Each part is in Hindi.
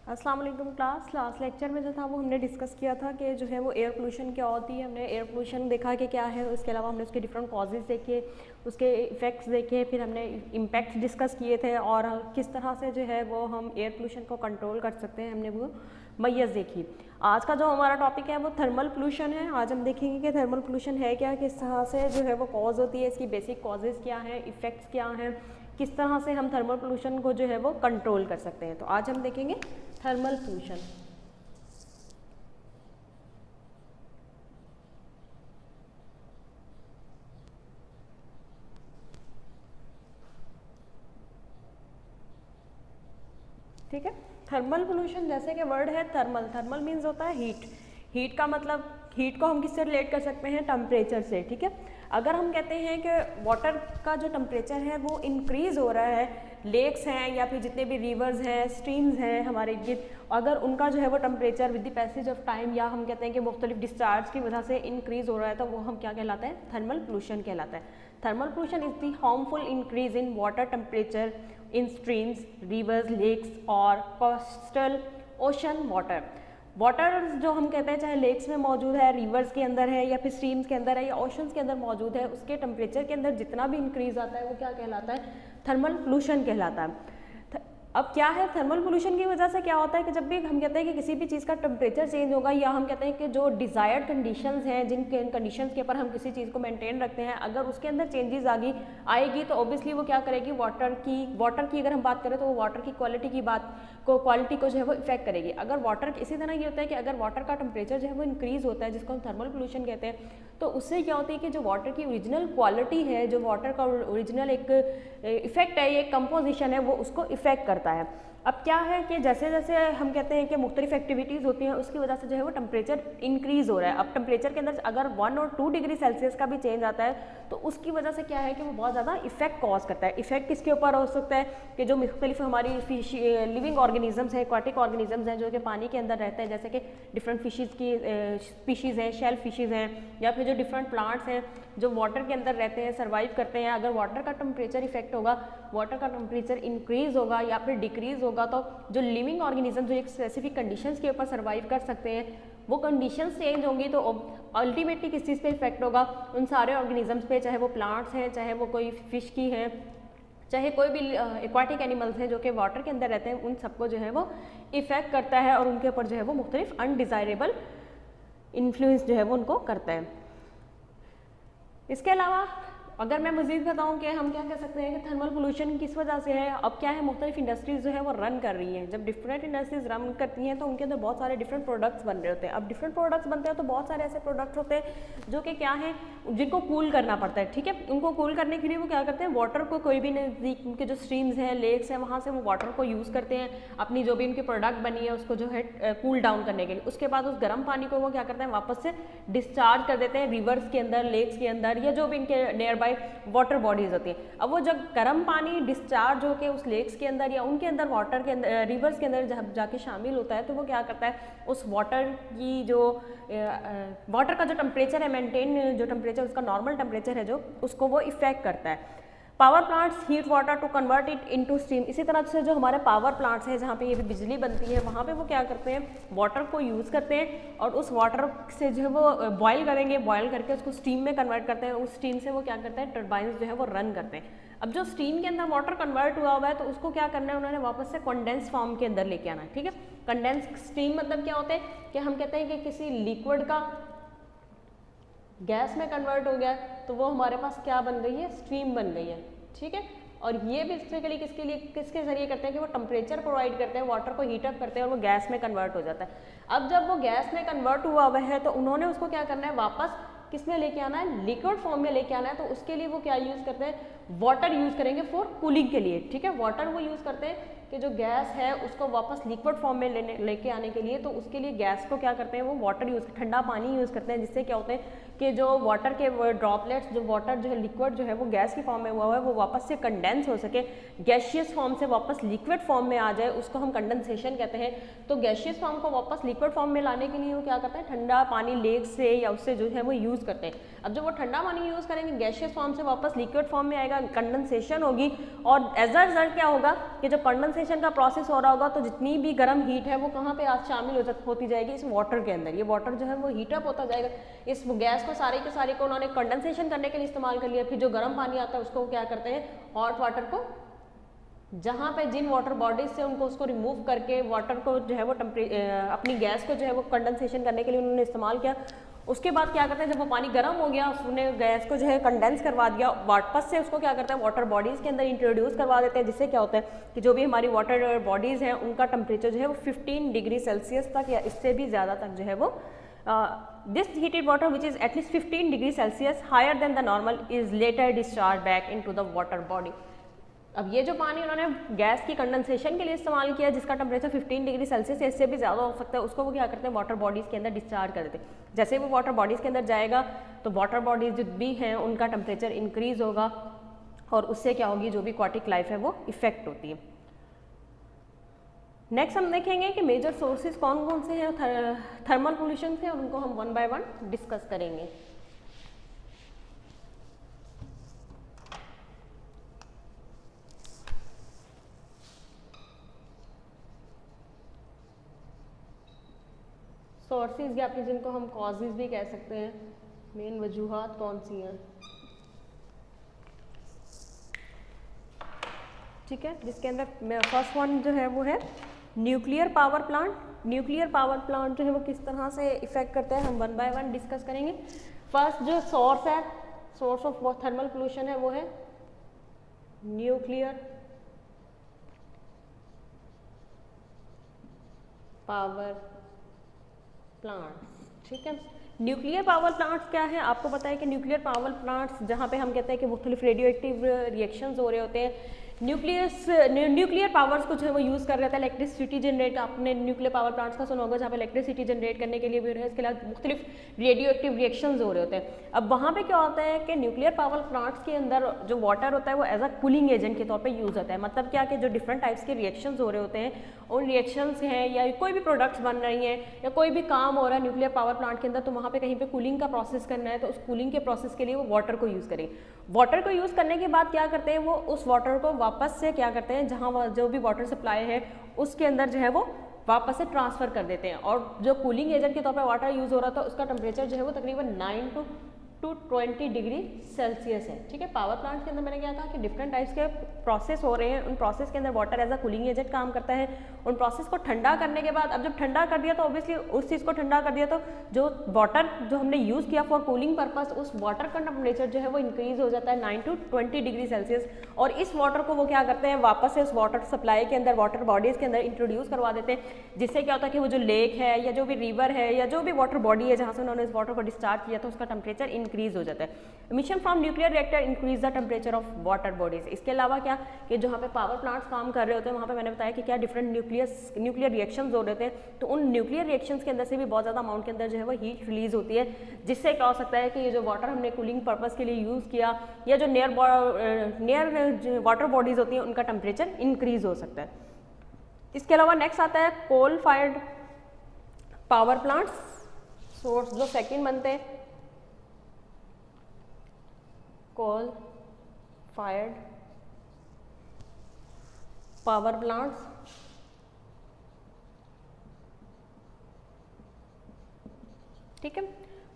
अस्सलाम वालेकुम क्लास। लास्ट लेक्चर में जो था वो हमने डिस्कस किया था कि जो है वो एयर पोल्यूशन क्या होती है। हमने एयर पोल्यूशन देखा कि क्या है, उसके अलावा हमने उसके डिफरेंट कॉजेज़ देखे, उसके इफ़ेक्ट्स देखे, फिर हमने इम्पैक्ट्स डिस्कस किए थे और किस तरह से जो है वो हम एयर पोल्यूशन को कंट्रोल कर सकते हैं, हमने वो मैय्यज़ देखी। आज का जो हमारा टॉपिक है वो थर्मल पोल्यूशन है। आज हम देखेंगे कि थर्मल पोल्यूशन है क्या, किस तरह से जो है वो कॉज होती है, इसकी बेसिक कॉजेज़ क्या हैं, इफ़ेक्ट्स क्या हैं, किस तरह से हम थर्मल पोल्यूशन को जो है वो कंट्रोल कर सकते हैं। तो आज हम देखेंगे थर्मल पोल्यूशन। ठीक है, थर्मल पोल्यूशन जैसे कि वर्ड है थर्मल, थर्मल मीन्स होता है हीट। हीट का मतलब, हीट को हम किससे रिलेट कर सकते हैं, टेम्परेचर से। ठीक है, अगर हम कहते हैं कि वाटर का जो टेम्परेचर है वो इंक्रीज़ हो रहा है, लेक्स हैं या फिर जितने भी रिवर्स हैं, स्ट्रीम्स हैं हमारे इर्द, अगर उनका जो है वो temperature with the passage of time या हम कहते हैं कि मुख्तलिफ डिस्चार्ज की वजह से इंक्रीज़ हो रहा है, तो वो हम क्या कहलाता है, थर्मल पोल्यूशन कहलाता है। Thermal pollution is the harmful increase in water temperature in streams, rivers, lakes और कोस्टल ओशन वाटर। वाटर जो हम कहते हैं चाहे लेक्स में मौजूद है, रिवर्स के अंदर है या फिर स्ट्रीम्स के अंदर है या ओशंस के अंदर मौजूद है, उसके टेम्परेचर के अंदर जितना भी इंक्रीज आता है वो क्या कहलाता है, थर्मल पोल्यूशन कहलाता है। अब क्या है, थर्मल पोल्यूशन की वजह से क्या होता है कि जब भी हम कहते हैं कि किसी भी चीज़ का टेम्परेचर चेंज होगा या हम कहते हैं कि जो डिज़ायर्ड कंडीशंस हैं, जिन कंडीशंस के ऊपर हम किसी चीज़ को मेंटेन रखते हैं, अगर उसके अंदर चेंजेस आएगी तो ऑब्वियसली वो क्या करेगी, वाटर की अगर हम बात करें तो वो वाटर की क्वालिटी को जो है वो इफेक्ट करेगी। अगर वाटर, इसी तरह ये होता है कि अगर वाटर का टेम्परेचर जो है वो इंक्रीज़ होता है, जिसको हम थर्मल पोल्यूशन कहते हैं, तो उससे क्या होता है कि जो वाटर की ओरिजिनल क्वालिटी है, जो वाटर का ओरिजिनल एक इफेक्ट है, ये कंपोजिशन है, वो उसको इफेक्ट करता है। अब क्या है कि जैसे जैसे हम कहते हैं कि मुख्तलिफ एक्टिविटीज़ होती हैं, उसकी वजह से जो है वो टेम्परेचर इंक्रीज़ हो रहा है। अब टेम्परेचर के अंदर अगर 1 और 2 डिग्री सेल्सियस का भी चेंज आता है तो उसकी वजह से क्या है कि वो बहुत ज़्यादा इफेक्ट कॉज करता है। इफेक्ट किसके ऊपर हो सकता है कि जो मुख्तलिफ हमारी लिविंग ऑर्गेनिजम्स हैं, एक्वाटिक ऑर्गेनिजम्स हैं जो कि पानी के अंदर रहते हैं, जैसे कि डिफरेंट फिशेज़ की स्पीशीज़ हैं, शेल फिशेज़ हैं, या फिर जो डिफरेंट प्लांट्स हैं जो वाटर के अंदर रहते हैं, सर्वाइव करते हैं। अगर वाटर का टेम्परेचर इफेक्ट होगा, वाटर का टेम्परेचर इंक्रीज़ होगा या फिर डिक्रीज़ होगा, तो जो लिविंग ऑर्गेनिज्म जो एक स्पेसिफिक कंडीशंस के ऊपर सर्वाइव कर सकते हैं, वो कंडीशंस चेंज होंगी तो अल्टीमेटली किस चीज़ पे इफेक्ट होगा, उन सारे ऑर्गेनिजम्स पे, चाहे वो प्लांट्स हैं, चाहे वो कोई फिश की है, चाहे कोई भी एक्वाटिक एनिमल्स हैं जो कि वाटर के अंदर रहते हैं, उन सबको जो है वो इफेक्ट करता है और उनके ऊपर जो है वो मुख्तलिफ अनडिज़ायरेबल इन्फ्लुएंस जो है वो उनको करता है। इसके अलावा अगर मैं मज़ीद बताऊं कि हम क्या कह सकते हैं कि थर्मल पोल्यूशन किस वजह से है, अब क्या है, मुख्तलिफ इंडस्ट्रीज़ जो है वो रन कर रही हैं। जब डिफरेंट इंडस्ट्रीज़ रन करती हैं तो उनके अंदर बहुत सारे डिफरेंट प्रोडक्ट्स बन रहे होते हैं। अब डिफरेंट प्रोडक्ट्स बनते हैं तो बहुत सारे ऐसे प्रोडक्ट्स होते हैं जो कि क्या हैं, जिनको कूल करना पड़ता है। ठीक है, उनको कूल करने के लिए वो क्या करते हैं, वाटर को कोई भी नज़दीक उनके जो स्ट्रीम्स हैं, लेक्स हैं, वहाँ से वो वाटर को यूज़ करते हैं अपनी जो भी उनकी प्रोडक्ट बनी है उसको जो है कूल डाउन करने के लिए। उसके बाद उस गर्म पानी को वो क्या करते हैं, वापस से डिस्चार्ज कर देते हैं रिवर्स के अंदर, लेक्स के अंदर, या जो भी इनके नियर बाई वाटर बॉडीज होती है। अब वो जब गर्म पानी डिस्चार्ज होकर उस लेक्स के अंदर या उनके अंदर वाटर के अंदर, रिवर्स के अंदर जब जाके शामिल होता है, तो वो क्या करता है, उस वाटर की जो वाटर का जो टेम्परेचर है, मेंटेन जो टेम्परेचर उसका नॉर्मल टेम्परेचर है जो, उसको वो इफेक्ट करता है। Power plants heat water to convert it into steam. इसी तरह से जो हमारे पावर प्लांट्स हैं जहाँ पे ये भी बिजली बनती है, वहाँ पे वो क्या करते हैं, वाटर को यूज़ करते हैं और उस वाटर से जो है वो बॉयल करेंगे, बॉयल करके उसको स्टीम में कन्वर्ट करते हैं। उस स्टीम से वो क्या करते हैं, टर्बाइंस जो है वो रन करते हैं। अब जो स्टीम के अंदर वाटर कन्वर्ट हुआ हुआ है तो उसको क्या करना है, उन्होंने वापस से कंडेंस फॉर्म के अंदर लेके आना है। ठीक है, कंडेंस स्टीम मतलब क्या होता है कि हम कहते हैं कि किसी लिक्विड का गैस में कन्वर्ट हो गया तो वो हमारे पास क्या बन गई है, स्ट्रीम बन गई है। ठीक है, और ये बेसिकली किसके जरिए करते हैं कि वो टेम्परेचर प्रोवाइड करते हैं, वाटर को हीटअप करते हैं और वो गैस में कन्वर्ट हो जाता है। अब जब वो गैस में कन्वर्ट हुआ हुआ है तो उन्होंने उसको क्या करना है, वापस किस में लेके आना है, लिक्विड फॉर्म में लेके आना है। तो उसके लिए वो क्या यूज़ करते हैं, वाटर यूज़ करेंगे फॉर कूलिंग के लिए। ठीक है, वाटर वो यूज़ करते हैं कि जो गैस है उसको वापस लिक्विड फॉर्म में लेके आने के लिए, तो उसके लिए गैस को क्या करते हैं, वो वाटर यूज़, ठंडा पानी यूज़ करते हैं, जिससे क्या होता है कि जो वाटर के ड्रॉपलेट्स, जो वाटर जो है लिक्विड जो है वो गैस की फॉर्म में हुआ है, वो वापस से कंडेंस हो सके, गैशियस फॉर्म से वापस लिक्विड फॉर्म में आ जाए, उसको हम कंडेंसेशन कहते हैं। तो गैशियस फॉर्म को वापस लिक्विड फॉर्म में लाने के लिए वो क्या करता है, ठंडा पानी लेक से या उससे जो है वो यूज़ करते हैं। अब जब वो ठंडा पानी यूज़ करेंगे, गैशियस फॉर्म से वापस लिक्विड फॉर्म में आएगा जाएगा, कंडेंसेशन होगी, और एज अ रिजल्ट क्या होगा कि जो कंडेंसेशन का प्रोसेस हो रहा होगा तो जितनी भी गर्म हीट है वो कहाँ पे आज शामिल होती जाएगी, इस वाटर के अंदर। ये वाटर जो है वो हीटअप होता जाएगा, इस गैस को सारे के सारे को उन्होंने कंडेंसेशन करने के लिए इस्तेमाल कर लिया। फिर जो गर्म पानी आता है उसको क्या करते हैं, हॉट वाटर को, जहाँ पे जिन वाटर बॉडीज से उनको उसको रिमूव करके वाटर को जो है वो अपनी गैस को जो है वो कंडेंसेशन करने के लिए उन्होंने इस्तेमाल किया। उसके बाद क्या करते हैं, जब वो पानी गर्म हो गया उसने गैस को जो है कंडेंस करवा दिया, वापस से उसको क्या करते हैं वाटर बॉडीज़ के अंदर इंट्रोड्यूस करवा देते हैं, जिससे क्या होता है कि जो भी हमारी वाटर बॉडीज़ हैं उनका टेम्परेचर जो है वो 15 डिग्री सेल्सियस तक या इससे भी ज़्यादा तक जो है वो this heated water which is at least 15 degree Celsius higher than the normal is later discharged back into the water body। अब ये जो पानी उन्होंने गैस की कंडेंसेशन के लिए इस्तेमाल किया जिसका टेम्परेचर 15 डिग्री सेल्सियस या इससे भी ज़्यादा हो सकता है, उसको वो क्या करते हैं वाटर बॉडीज़ के अंदर डिस्चार्ज कर देते हैं। जैसे वो वाटर बॉडीज़ के अंदर जाएगा तो वाटर बॉडीज़ जो भी हैं उनका टेम्परेचर इंक्रीज़ होगा और उससे क्या होगी, जो भी एक्वाटिक लाइफ है वो इफेक्ट होती है। नेक्स्ट हम देखेंगे कि मेजर सोर्सेज कौन कौन से हैं थर्मल पोल्यूशन से, और उनको हम वन बाय वन डिस्कस करेंगे। सोर्सेज या फिर जिनको हम कॉजेज भी कह सकते हैं, मेन वजूहात कौन सी हैं, ठीक है, जिसके अंदर फर्स्ट वन जो है वो है nuclear power plant. Nuclear power plant जो है वो किस तरह से इफेक्ट करता है हम वन बाय वन डिस्कस करेंगे। फर्स्ट जो सोर्स है, सोर्स ऑफ थर्मल पोल्यूशन है वो है न्यूक्लियर पावर प्लांट्स, ठीक है। न्यूक्लियर पावर प्लांट्स क्या है, आपको पता है कि न्यूक्लियर पावर प्लांट्स जहाँ पे हम कहते हैं कि मुख्तलिफ रेडियो एक्टिव रिएक्शंस हो रहे होते हैं, न्यूक्लियर पावर्स को जो है वो यूज़ कर रहे थे इलेक्ट्रिसिटी जनरेट, आपने न्यूक्लियर पावर प्लांट्स का सुना होगा जहाँ पे इलेक्ट्रिसिटी जनरेट करने के लिए भी है, इसके अलावा मुख्तलिफ रेडियो एक्टिव रिएक्शंस हो रहे होते हैं। अब वहाँ पे क्या होता है कि न्यूक्लियर पावर प्लांट्स के अंदर जो वाटर होता है वो एज अ कूलिंग एजेंट के तौर पे यूज़ होता है। मतलब क्या कि जो डिफरेंट टाइप्स के रिएक्शंस हो रहे होते हैं, उन रिएक्शंस हैं या कोई भी प्रोडक्ट्स बन रही हैं या कोई भी काम हो रहा है न्यूक्लियर पावर प्लांट के अंदर, तो वहाँ पे कहीं पे कूलिंग का प्रोसेस करना है तो उस कूलिंग के प्रोसेस के लिए वो वाटर को यूज़ करेंगे। वाटर को यूज़ करने के बाद क्या करते हैं, वो उस वाटर को वापस से क्या करते हैं, जहाँ जो भी वाटर सप्लाई है उसके अंदर जो है वो वापस से ट्रांसफ़र कर देते हैं। और जो कूलिंग एजेंट के तौर पर वाटर यूज़ हो रहा था उसका टेम्परेचर जो है वो तकरीबन 9 to 20 डिग्री सेल्सियस है, ठीक है। पावर प्लांट के अंदर मैंने क्या कहा कि डिफरेंट टाइप्स के प्रोसेस हो रहे हैं, उन प्रोसेस के अंदर water as a cooling agent काम करता है। उन प्रोसेस को ठंडा करने के बाद, अब जब ठंडा कर दिया तो ऑब्वियसली उस चीज़ को ठंडा कर दिया तो जो वाटर जो हमने यूज़ किया फॉर कूलिंग पर्पस, उस वाटर का टेम्परेचर जो है वो इंक्रीज हो जाता है 9 to 20 डिग्री सेल्सियस। और इस वाटर को वो क्या करते हैं, वापस से उस वाटर सप्लाई के अंदर, वाटर बॉडीज़ के अंदर इंट्रोड्यूस करवा देते हैं, जिससे क्या होता है कि वो जो लेक है या जो भी रिवर है या जो भी वाटर बॉडी है जहाँ से उन्होंने इस वाटर को डिस्चार्ज किया था उसका टेम्परेचर इंक्रीज हो जाता है। Emission from nuclear reactor increase the temperature of water bodies. इसके अलावा क्या कि जहाँ पे पावर प्लांट्स काम कर रहे होते हैं वहाँ पे मैंने बताया कि क्या डिफरेंट न्यूक्लियर रिएक्शंस हो रहे थे, तो उन न्यूक्लियर रिएक्शंस के अंदर से भी बहुत ज़्यादा अमाउंट के अंदर जो है वो हीट रिलीज होती है, जिससे क्या हो सकता है कि ये जो वाटर हमने कूलिंग पर्पस के लिए यूज़ किया या जो नियर वाटर बॉडीज़ होती हैं उनका टेम्परेचर इंक्रीज हो सकता है। इसके अलावा नेक्स्ट आता है coal fired power plants, source जो सेकेंड बनते हैं कोल फायर्ड पावर प्लांट्स। ठीक है,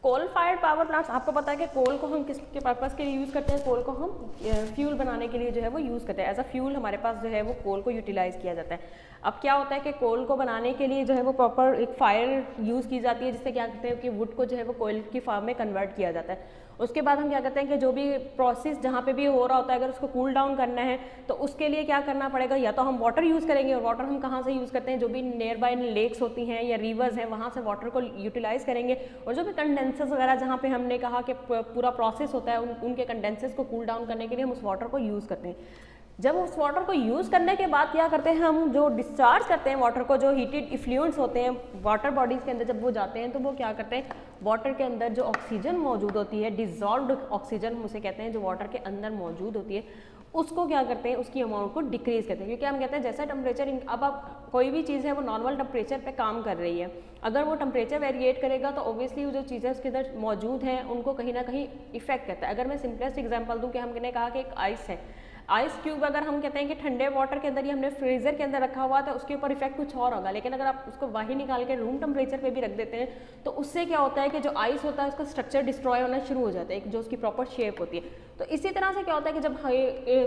कोल फायर्ड पावर प्लांट्स, आपको पता है कि कोल को हम किसके पर्पस के लिए यूज़ करते हैं, कोल को हम फ्यूल बनाने के लिए जो है वो यूज़ करते हैं। एज अ फ्यूल हमारे पास जो है वो कोल को यूटिलाइज किया जाता है। अब क्या होता है कि कोल को बनाने के लिए जो है वो प्रॉपर एक फायर यूज़ की जाती है, जिससे क्या कहते हैं कि वुड को जो है वो कोयल की फॉर्म में कन्वर्ट किया जाता है। उसके बाद हम क्या करते हैं कि जो भी प्रोसेस जहाँ पे भी हो रहा होता है अगर उसको कूल डाउन करना है तो उसके लिए क्या करना पड़ेगा, या तो हम वाटर यूज़ करेंगे, और वाटर हम कहाँ से यूज़ करते हैं, जो भी नियर बाय लेक्स होती हैं या रिवर्स हैं वहाँ से वाटर को यूटिलाइज करेंगे, और जो भी कंडेंसर्स वगैरह जहाँ पे हमने कहा कि पूरा प्रोसेस होता है उनके कंडेंसर्स को कूल डाउन करने के लिए हम उस वाटर को यूज़ करते हैं। जब उस वाटर को यूज़ करने के बाद क्या करते हैं, हम जो डिस्चार्ज करते हैं वाटर को, जो हीटेड इफ्लुएंट्स होते हैं वाटर बॉडीज़ के अंदर जब वो जाते हैं तो वो क्या करते हैं, वाटर के अंदर जो ऑक्सीजन मौजूद होती है, डिजॉल्व्ड ऑक्सीजन उसे कहते हैं, जो वाटर के अंदर मौजूद होती है, उसको क्या करते हैं, उसकी अमाउंट को डिक्रीज करते हैं, क्योंकि हम कहते हैं जैसा टेम्परेचर, अब आप कोई भी चीज़ है वो नॉर्मल टेम्परेचर पे काम कर रही है, अगर वो टेम्परेचर वेरिएट करेगा तो ऑब्वियसली वो जो चीज़ें उसके अंदर मौजूद हैं उनको कहीं ना कहीं इफेक्ट करता है। अगर मैं सिंपलेस्ट एग्जांपल दूं कि हमने कहा कि एक आइस है, आइस क्यूब अगर हम कहते हैं कि ठंडे वाटर के अंदर ही हमने फ्रीजर के अंदर रखा हुआ था, उसके ऊपर इफेक्ट कुछ और होगा, लेकिन अगर आप उसको बाहर निकाल के रूम टेम्परेचर पे भी रख देते हैं तो उससे क्या होता है कि जो आइस होता है उसका स्ट्रक्चर डिस्ट्रॉय होना शुरू हो जाता है, जो उसकी प्रॉपर शेप होती है। तो इसी तरह से क्या होता है कि जब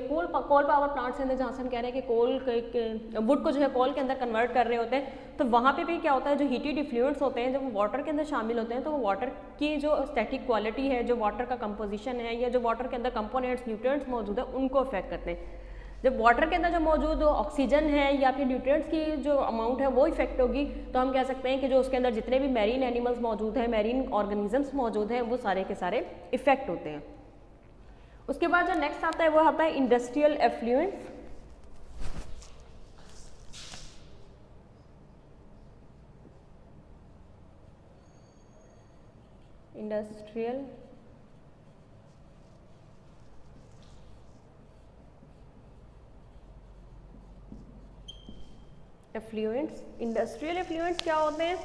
कोल पावर प्लांट्स हैं जहाँ से हम कह रहे हैं कि वुड को जो है कोल के अंदर कन्वर्ट कर रहे होते हैं, तो वहाँ पे भी क्या होता है, जो हीटेड इफ्लुएंट्स होते हैं जब वाटर के अंदर शामिल होते हैं तो वो वाटर की जो स्टैटिक क्वालिटी है, जो वाटर का कंपोजिशन है, या जो वाटर के अंदर कंपोनेंट्स न्यूट्रिएंट्स मौजूद है उनको अफेक्ट करते हैं। जब वाटर के अंदर जो मौजूद ऑक्सीजन है या फिर न्यूट्रिएंट्स की जो अमाउंट है वो इफेक्ट होगी, तो हम कह सकते हैं कि जो उसके अंदर जितने भी मैरीन एनिमल्स मौजूद हैं, मैरीन ऑर्गेनिजम्स मौजूद हैं, वो सारे के सारे इफेक्ट होते हैं। उसके बाद जो नेक्स्ट आता है वो आता है industrial effluents. Industrial effluents, industrial effluents क्या होते हैं,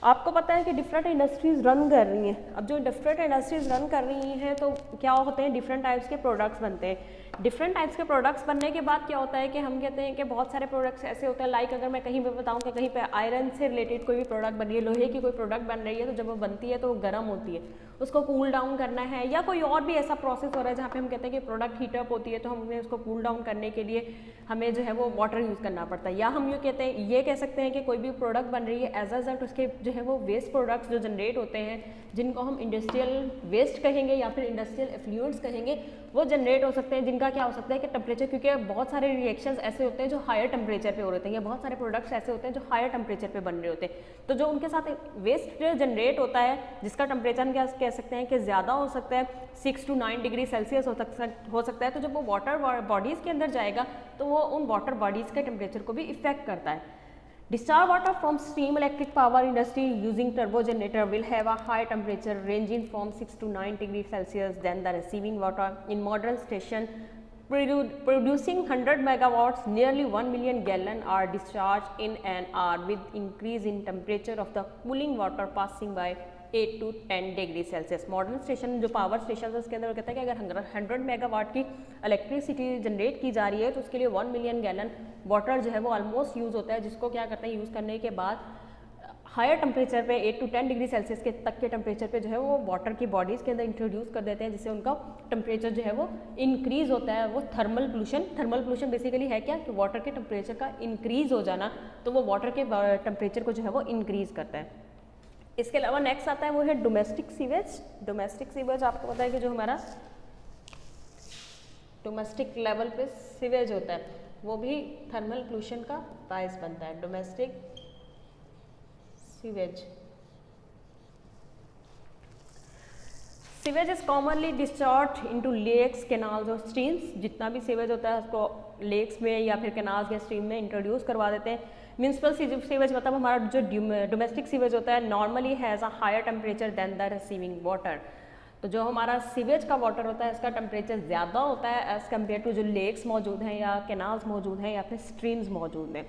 आपको पता है कि डिफरेंट इंडस्ट्रीज रन कर रही हैं। अब जो डिफरेंट इंडस्ट्रीज रन कर रही हैं तो क्या होते हैं, डिफरेंट टाइप्स के प्रोडक्ट्स बनते हैं। डिफरेंट टाइप्स के प्रोडक्ट्स बनने के बाद क्या होता है कि हम कहते हैं कि बहुत सारे प्रोडक्ट्स ऐसे होते हैं, लाइक अगर मैं कहीं पे बताऊं कि कहीं पे आयरन से रिलेटेड कोई भी प्रोडक्ट बन रही है, लोहे की कोई प्रोडक्ट बन रही है, तो जब वो बनती है तो वो गर्म होती है, उसको कूल डाउन करना है, या कोई और भी ऐसा प्रोसेस हो रहा है जहाँ पे हम कहते हैं कि प्रोडक्ट हीटअप होती है, तो हमें उसको कूल डाउन करने के लिए हमें जो है वो वाटर यूज़ करना पड़ता है। या हम ये कह सकते हैं कि कोई भी प्रोडक्ट बन रही है, एज अ रिजल्ट उसके जो है वो वेस्ट प्रोडक्ट्स जो जनरेट होते हैं, जिनको हम इंडस्ट्रियल वेस्ट कहेंगे या फिर इंडस्ट्रियल एफ्लुएंट्स कहेंगे, वो जनरेट हो सकते हैं, जिनका क्या हो सकता है कि टेम्परेचर, क्योंकि बहुत सारे रिएक्शंस ऐसे होते हैं जो हायर टेम्परेचर पे हो रहे होते हैं, या बहुत सारे प्रोडक्ट्स ऐसे होते हैं जो हायर टेम्परेचर पे बन रहे होते हैं, तो जो उनके साथ वेस्ट जनरेट होता है जिसका टेम्परेचर हम क्या कह सकते हैं कि ज़्यादा हो सकता है, 6 to 9 डिग्री सेल्सियस हो सकता है, तो जब वो वाटर बॉडीज़ के अंदर जाएगा तो वो उन वाटर बॉडीज़ के टेम्परेचर को भी इफेक्ट करता है। Discharge water from steam electric power industry using turbo generator will have a high temperature ranging from 6 to 9 degrees Celsius than the receiving water in modern station producing 100 megawatts. Nearly 1 million gallon are discharged in an hour with increase in temperature of the cooling water passing by 8 to 10 degree Celsius. Modern station जो पावर स्टेशन है उसके अंदर कहता है कि अगर 100 मेगावाट की इलेक्ट्रिसिटी जनरेट की जा रही है तो उसके लिए 1 मिलियन गैलन वाटर जो है वो ऑलमोस्ट यूज़ होता है, जिसको क्या करते हैं, यूज़ करने के बाद हायर टेम्परेचर पे 8 to 10 डिग्री सेल्सियस के तक के टेम्परेचर पे जो है वो वाटर की बॉडीज़ के अंदर इंट्रोड्यूस कर देते हैं, जिससे उनका टेम्परेचर जो है वो इंक्रीज़ होता है। वो थर्मल पोल्यूशन बेसिकली है क्या कि वाटर के टेम्परेचर का इंक्रीज़ हो जाना, तो वो वाटर के टेम्परेचर को जो है वो इंक्रीज़ करता है। इसके अलावा नेक्स्ट आता है वो है डोमेस्टिक सीवेज। डोमेस्टिक सीवेज आपको पता है कि जो हमारा डोमेस्टिक लेवल पे सीवेज होता है वो भी थर्मल पोल्यूशन का बायस बनता है। Domestic sewage sewage is commonly discharge into lakes, canals और स्ट्रीम्स। जितना भी सीवेज होता है उसको लेक्स में या फिर कैनाल्स या स्ट्रीम में इंट्रोड्यूस करवा देते हैं। म्यूनिसिपल सीवेज मतलब हमारा जो डोमेस्टिक सीवेज होता है normally has a higher temperature than the receiving water. तो जो हमारा सीवेज का वाटर होता है इसका टेम्परेचर ज़्यादा होता है एज़ कम्पेयर टू जो लेक्स मौजूद हैं या कैनाल्स मौजूद हैं या फिर स्ट्रीम्स मौजूद हैं।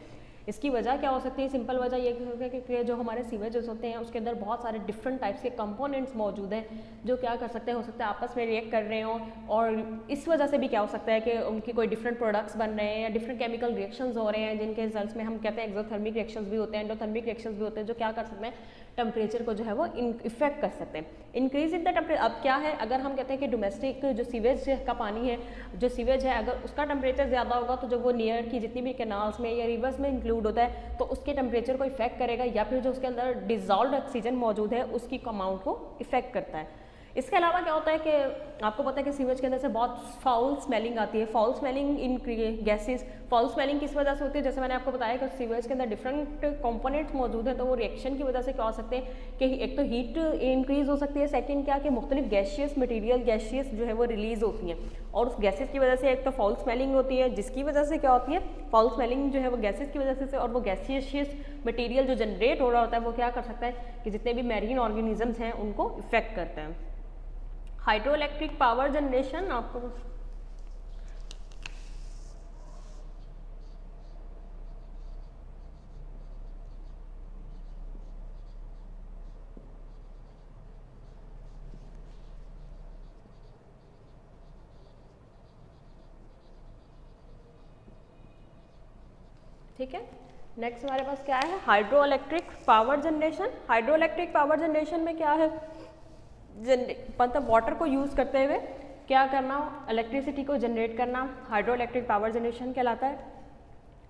इसकी वजह क्या हो सकती है, सिंपल वजह ये है कि जो हमारे सीवेजेस होते हैं उसके अंदर बहुत सारे डिफरेंट टाइप्स के कंपोनेंट्स मौजूद हैं जो क्या कर सकते हैं, हो सकता है आपस में रिएक्ट कर रहे हों, और इस वजह से भी क्या हो सकता है कि उनकी कोई डिफरेंट प्रोडक्ट्स बन रहे हैं या डिफरेंट केमिकल रिएक्शंस हो रहे हैं, जिनके रिजल्ट्स में हम कहते हैं एक्सोथर्मिक रिएक्शंस भी होते हैं, एंडोथर्मिक रिएक्शंस भी होते हैं, जो क्या कर सकते हैं टेम्परेचर को जो है वो इफेक्ट कर सकते हैं। इंक्रीज इन द टेम्परेचर, अब क्या है, अगर हम कहते हैं कि डोमेस्टिक जो सीवेज का पानी है, जो सीवेज है, अगर उसका टेम्परेचर ज़्यादा होगा तो जो वो नियर की जितनी भी कैनाल्स में या रिवर्स में इंक्लूड होता है तो उसके टेम्परेचर को इफेक्ट करेगा, या फिर जो उसके अंदर डिजॉल्व्ड ऑक्सीजन मौजूद है उसकी अमाउंट को इफेक्ट करता है। इसके अलावा क्या होता है कि आपको पता है कि सीवेज के अंदर से बहुत फाउल स्मेलिंग आती है। फाउल स्मेलिंग इन गैसेस, फाउल स्मेलिंग किस वजह से होती है, जैसे मैंने आपको बताया कि सीवेज के अंदर डिफरेंट कंपोनेंट्स मौजूद हैं, तो वो रिएक्शन की वजह से क्या हो सकते हैं कि एक तो हीट इंक्रीज हो सकती है, सेकंड क्या कि मुख्तलिफ गैसियस मटेरियल गैसियस जो है वो रिलीज होती हैं, और उस गैसेस की वजह से एक तो फाउल स्मेलिंग होती है, जिसकी वजह से क्या होती है, फाउल स्मेलिंग जो है वो गैसेस की वजह से, और वो गैसियस मटेरियल जो जनरेट हो रहा होता है वो क्या कर सकता है कि जितने भी मैरीन ऑर्गेनिजम्स हैं उनको इफेक्ट करता है। हाइड्रो इलेक्ट्रिक पावर जनरेशन, आपको ठीक है। नेक्स्ट हमारे पास क्या है, hydro electric power generation. Hydro electric power generation में क्या है, मतलब वाटर को यूज़ करते हुए क्या करना, इलेक्ट्रिसिटी को जनरेट करना, हाइड्रो इलेक्ट्रिक पावर जनरेशन कहलाता है।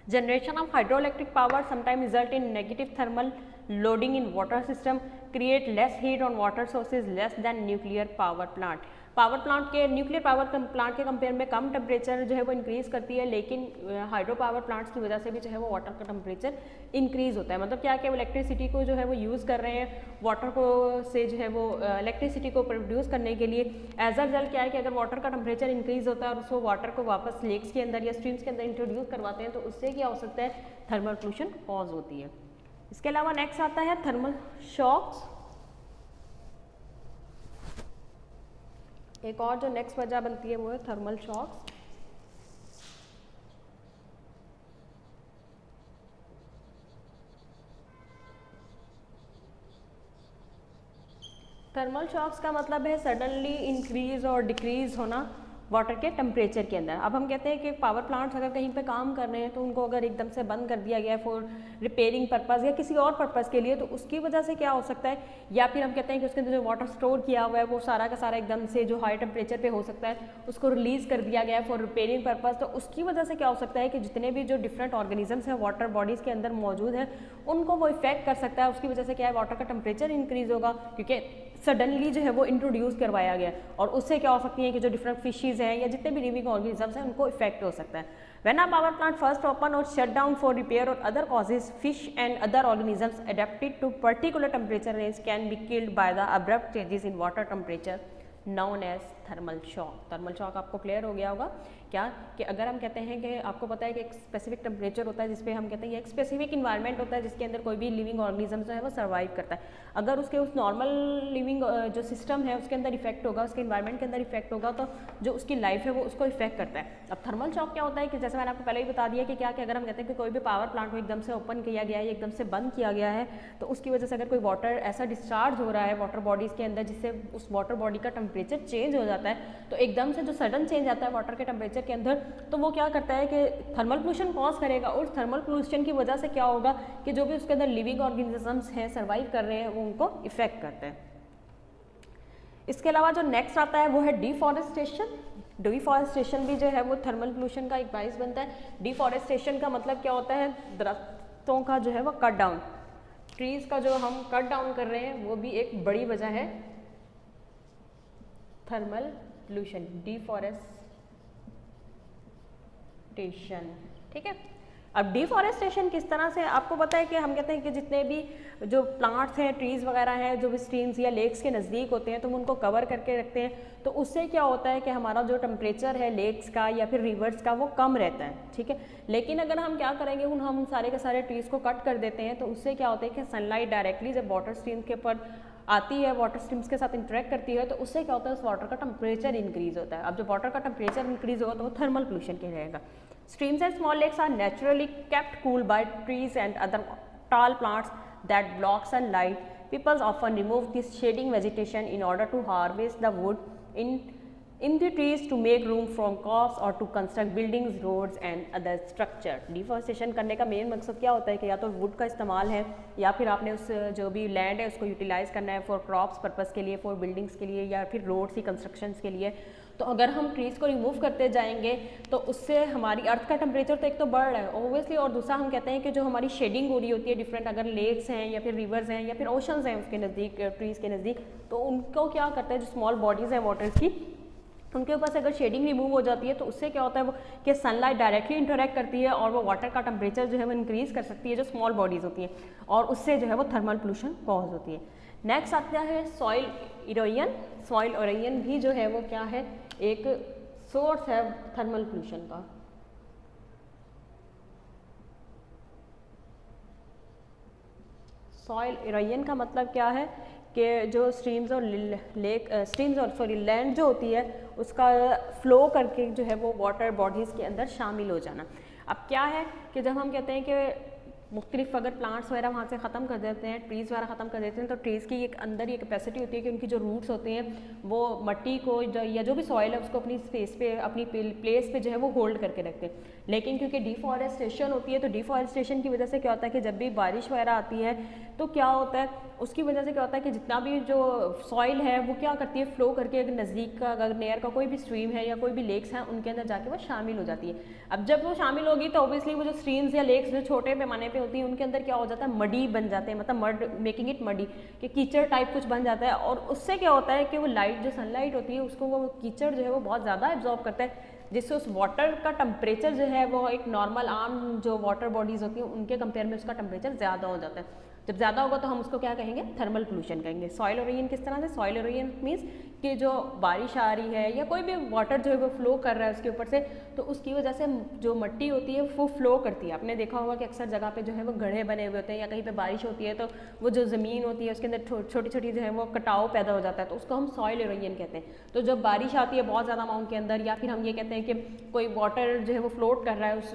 Generation of hydro electric power sometime result in negative thermal loading in water system, create less heat on water sources less than nuclear power plant. Power plant के, न्यूक्लियर पावर प्लांट के कंपेयर में कम टेम्परेचर जो है वो इंक्रीज़ करती है, लेकिन हाइड्रो पावर प्लांट्स की वजह से भी जो है वो वाटर का टेम्परेचर इंक्रीज़ होता है। मतलब क्या है, इलेक्ट्रिसिटी को जो है वो यूज़ कर रहे हैं, वाटर को से जो है वो इलेक्ट्रिसिटी को प्रोड्यूस करने के लिए। एज अ रिजल्ट क्या है कि अगर वाटर का टेम्परेचर इंक्रीज़ होता है और उसको वाटर को वापस लेक्स के अंदर या स्ट्रीम्स के अंदर इंट्रोड्यूस करवाते हैं, तो उससे क्या हो सकता है, थर्मल पोल्यूशन कॉज होती है। इसके अलावा नेक्स्ट आता है थर्मल शॉक्स। एक और जो नेक्स्ट वजह बनती है वो है थर्मल शॉक्स। थर्मल शॉक्स का मतलब है सडनली इंक्रीज और डिक्रीज होना वाटर के टेम्परेचर के अंदर। अब हम कहते हैं कि पावर प्लांट्स अगर कहीं पे काम कर रहे हैं तो उनको अगर एकदम से बंद कर दिया गया है फॉर रिपेयरिंग पर्पज़ या किसी और पर्पज़ के लिए, तो उसकी वजह से क्या हो सकता है, या फिर हम कहते हैं कि उसके अंदर जो वाटर स्टोर किया हुआ है वो सारा का सारा एकदम से जो हाई टेम्परेचर पे हो सकता है उसको रिलीज़ कर दिया गया है फॉर रिपेयरिंग पर्पज़। तो उसकी वजह से क्या हो सकता है कि जितने भी जो डिफरेंट ऑर्गेनिजम्स हैं वाटर बॉडीज़ के अंदर मौजूद हैं उनको वो इफेक्ट कर सकता है। उसकी वजह से क्या है, वाटर का टेम्परेचर इंक्रीज़ होगा क्योंकि सडनली जो है वो इंट्रोड्यूस करवाया गया, और उससे क्या हो सकती है कि जो डिफरेंट फिशेज हैं या जितने भी लिविंग ऑर्गेनिजम्स हैं उनको इफेक्ट हो सकता है। When a power plant first open or shut down for repair or other causes, fish and other organisms adapted to particular temperature range can be killed by the abrupt changes in water temperature known as thermal shock। Thermal shock आपको क्लियर हो गया होगा क्या, कि अगर हम कहते हैं कि आपको पता है कि एक स्पेसिफिक टेम्परेचर होता है जिसपे हम कहते हैं, एक स्पेसिफिक इन्वायरमेंट होता है जिसके अंदर कोई भी लिविंग ऑर्गेनिज्म जो है वो सर्वाइव करता है। अगर उसके उस नॉर्मल लिविंग जो सिस्टम है उसके अंदर इफेक्ट होगा, उसके इन्वायरमेंट के अंदर इफेक्ट होगा, तो जो उसकी लाइफ है वो उसको इफेक्ट करता है। अब थर्मल शॉक क्या होता है कि जैसे मैंने आपको पहले ही बता दिया कि क्या कि अगर हम कहते हैं कि कोई भी पावर प्लांट को एकदम से ओपन किया गया है, एकदम से बंद किया गया है, तो उसकी वजह से अगर कोई वाटर ऐसा डिस्चार्ज हो रहा है वाटर बॉडीज़ के अंदर जिससे उस वाटर बॉडी का टेम्परेचर चेंज हो जाता है, तो एकदम से जो सडन चेंज आता है वाटर के टेम्परेचर के अंदर, तो वो क्या करता है कि थर्मल पोल्यूशन कॉज करेगा। और थर्मल पोल्यूशन की वजह से क्या होगा कि जो भी उसके अंदर लिविंग ऑर्गेनिजम्स हैं सर्वाइव कर रहे हैं वो उनको इफेक्ट करते हैं। इसके अलावा जो नेक्स्ट आता है वो है डिफॉरेस्टेशन। डिफॉरेस्टेशन भी जो है वो थर्मल पोल्यूशन का एक बाइस बनता है। डिफॉरेस्टेशन का मतलब क्या होता है, दरख्तों का जो है वो कट डाउन, ट्रीज़ का जो हम कट डाउन कर रहे हैं वो भी एक बड़ी वजह है थर्मल पोल्यूशन, डिफॉरेस्टेशन। ठीक है, अब डिफॉरेस्टेशन किस तरह से, आपको पता है कि हम कहते हैं कि जितने भी जो प्लांट्स हैं, ट्रीज़ वगैरह हैं, जो भी स्ट्रीम्स या लेक्स के नज़दीक होते हैं तो हम उनको कवर करके रखते हैं, तो उससे क्या होता है कि हमारा जो टेम्परेचर है लेक्स का या फिर रिवर्स का वो कम रहता है। ठीक है, लेकिन अगर हम क्या करेंगे, हम सारे के सारे ट्रीज़ को कट कर देते हैं तो उससे क्या होता है कि सनलाइट डायरेक्टली जब वाटर स्ट्रीम के ऊपर आती है, वाटर स्ट्रीम्स के साथ इंटरेक्ट करती है, तो उससे क्या होता है उस वाटर का टेम्परेचर इंक्रीज़ होता है। अब जब वाटर का टेम्परेचर इंक्रीज़ होगा तो वो थर्मल पोल्यूशन कहलाएगा। Streams and small lakes are naturally kept cool by trees and other tall plants that block sunlight. People often remove this shading vegetation in order to harvest the wood in the trees to make room from crops or to construct buildings, roads and other structure। Deforestation करने का मेन मकसद क्या होता है कि या तो वुड का इस्तेमाल है या फिर आपने उस जो भी लैंड है उसको यूटिलाइज़ करना है फॉर क्रॉप्स पर्पज़ के लिए, फॉर बिल्डिंग्स के लिए या फिर रोड्स की कंस्ट्रक्शंस के लिए। तो अगर हम ट्रीज़ को रिमूव करते जाएंगे तो उससे हमारी अर्थ का टेम्परेचर तो एक तो बढ़ रहा है ओबियसली, और दूसरा हम कहते हैं कि जो हमारी शेडिंग हो रही होती है डिफरेंट, अगर लेक्स हैं या फिर रिवर्स हैं या फिर ओशंस हैं उसके नज़दीक, ट्रीज़ के नज़दीक, तो उनको क्या करता है जो स्मॉल बॉडीज़ हैं वाटर्स की, उनके ऊपर से अगर शेडिंग रिमूव हो जाती है तो उससे क्या होता है वो कि सनलाइट डायरेक्टली इंटरेक्ट करती है और वो वाटर का टेम्परेचर जो है वो इंक्रीज़ कर सकती है जो स्मॉल बॉडीज़ होती हैं, और उससे जो है वो थर्मल पोल्यूशन कॉज होती है। नेक्स्ट आता है सॉइल इरोजन। सॉइल इरोजन भी जो है वो क्या है, एक सोर्स है थर्मल पोल्यूशन का। सॉइल इरोजन का मतलब क्या है कि जो स्ट्रीम्स और लैंड जो होती है उसका फ्लो करके जो है वो वाटर बॉडीज़ के अंदर शामिल हो जाना। अब क्या है कि जब हम कहते हैं कि मुख्तलिफ अगर प्लांट्स वगैरह वहाँ से ख़त्म कर देते हैं, ट्रीज़ वगैरह ख़त्म कर देते हैं, तो ट्रीज़ की एक अंदर ये कैपेसिटी होती है कि उनकी जो रूट्स होते हैं वो मट्टी को या जो भी सॉइल है उसको अपनी स्पेस पे, अपनी प्लेस पे जो है वो होल्ड करके रखते हैं। लेकिन क्योंकि डिफॉरेस्टेशन होती है, तो डिफॉरेस्टेशन की वजह से क्या होता है कि जब भी बारिश वगैरह आती है तो क्या होता है, उसकी वजह से क्या होता है कि जितना भी जो सॉइल है वो क्या करती है, फ्लो करके अगर नज़दीक का, अगर नियर का कोई भी स्ट्रीम है या कोई भी लेक्स हैं, उनके अंदर जाके वो शामिल हो जाती है। अब जब वो शामिल होगी तो ऑब्वियसली वो जो स्ट्रीम्स या लेक्स जो छोटे पैमाने पे होती हैं उनके अंदर क्या हो जाता है, मडी बन जाते हैं, मतलब मड मेकिंग इट मडी, कि कीचड़ टाइप कुछ बन जाता है। और उससे क्या होता है कि वो लाइट, जो सनलाइट होती है उसको वो कीचड़ जो है वो बहुत ज़्यादा एब्जॉर्ब करता है, जिससे उस वाटर का टेम्परेचर जो है वो एक नॉर्मल आम जो वाटर बॉडीज़ होती हैं उनके कंपेयर में उसका टेम्परेचर ज़्यादा हो जाता है। जब ज़्यादा होगा तो हम उसको क्या कहेंगे, थर्मल पोल्यूशन कहेंगे। सॉइल इरोजन किस तरह से, सॉइल इरोजन मीन्स कि जो बारिश आ रही है या कोई भी वाटर जो है वो फ्लो कर रहा है उसके ऊपर से, तो उसकी वजह से जो मिट्टी होती है वो फ्लो करती है। आपने देखा होगा कि अक्सर जगह पे जो है वो गड्ढे बने हुए होते हैं, या कहीं पे बारिश होती है तो वो जो ज़मीन होती है उसके अंदर छोटी छोटी जो है वो कटाव पैदा हो जाता है, तो उसको हम सॉइल इरोजन कहते हैं। तो जब बारिश आती है बहुत ज़्यादा अमाउंट के अंदर, या फिर हम ये कहते हैं कि कोई वाटर जो है वो फ्लोट कर रहा है उस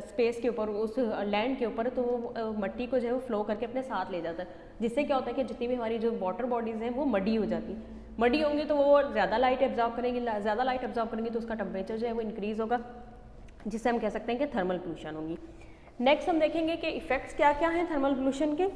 स्पेस के ऊपर, उस लैंड के ऊपर, तो वो मिट्टी को जो है वो फ्लो करके अपने साथ ले जाता है, जिससे क्या होता है कि जितनी भी हमारी जो वाटर बॉडीज़ हैं वो मडी हो जाती है। मडी होंगी तो वो ज़्यादा लाइट एब्जॉर्ब करेंगी, ज़्यादा लाइट एब्जॉर्ब करेंगी तो उसका टेम्परेचर जो है वो इंक्रीज़ होगा, जिससे हम कह सकते हैं कि थर्मल पोल्यूशन होगी। नेक्स्ट हम देखेंगे कि इफ़ेक्ट्स क्या क्या हैं थर्मल पोल्यूशन के।